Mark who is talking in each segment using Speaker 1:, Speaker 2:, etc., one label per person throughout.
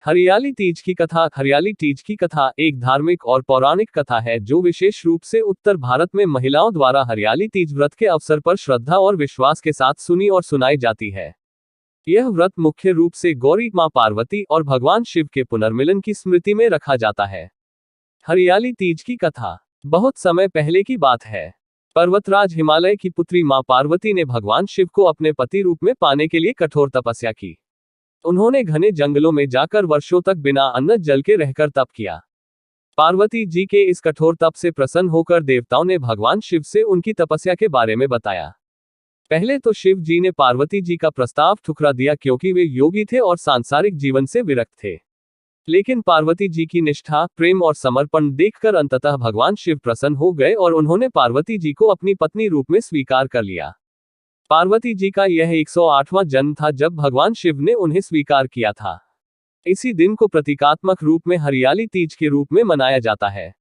Speaker 1: हरियाली तीज की कथा। हरियाली तीज की कथा एक धार्मिक और पौराणिक कथा है जो विशेष रूप से उत्तर भारत में महिलाओं द्वारा हरियाली तीज व्रत के अवसर पर श्रद्धा और विश्वास के साथ सुनी और सुनाई जाती है। यह व्रत मुख्य रूप से गौरी मां पार्वती और भगवान शिव के पुनर्मिलन की स्मृति में रखा जाता है। हरियाली तीज की कथा बहुत समय पहले की बात है। पर्वतराज हिमालय की पुत्री मां पार्वती ने भगवान शिव को अपने पति रूप में पाने के लिए कठोर तपस्या की। उन्होंने घने जंगलों में जाकर वर्षों तक बिना अन्न जल के रहकर तप किया। पार्वती जी के इस कठोर तप से प्रसन्न होकर देवताओं ने भगवान शिव से उनकी तपस्या के बारे में बताया। पहले तो शिव जी ने पार्वती जी का प्रस्ताव ठुकरा दिया क्योंकि वे योगी थे और सांसारिक जीवन से विरक्त थे। लेकिन पार्वती जी की निष्ठा, प्रेम और समर्पण देखकर अंततः भगवान शिव प्रसन्न हो गए और उन्होंने पार्वती जी को अपनी पत्नी रूप में स्वीकार कर लिया। पार्वती जी का यह 108वां जन्म था जब भगवान शिव ने उन्हें स्वीकार किया था। इसी दिन को प्रतीकात्मक रूप में हरियाली तीज के रूप में मनाया जाता है।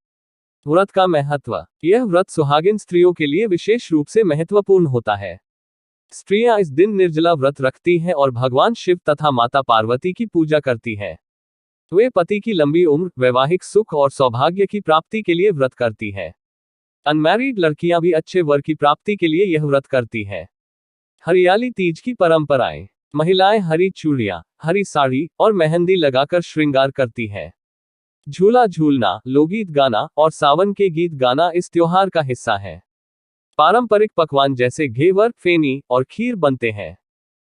Speaker 1: व्रत का महत्व। यह व्रत सुहागिन स्त्रियों के लिए विशेष रूप से महत्वपूर्ण होता है। स्त्रियां इस दिन निर्जला व्रत रखती हैं और भगवान शिव तथा माता पार्वती की पूजा करती हैं। वे पति की लंबी उम्र, वैवाहिक सुख और सौभाग्य की प्राप्ति के लिए व्रत करती हैं। अनमैरिड लड़कियां भी अच्छे वर की प्राप्ति के लिए यह व्रत करती हैं। हरियाली तीज की परंपराएं। महिलाएं हरी चूड़ियां, हरी साड़ी और मेहंदी लगाकर श्रृंगार करती हैं। झूला झूलना, लोकगीत गाना और सावन के गीत गाना इस त्योहार का हिस्सा है। पारंपरिक पकवान जैसे घेवर, फेनी और खीर बनते हैं।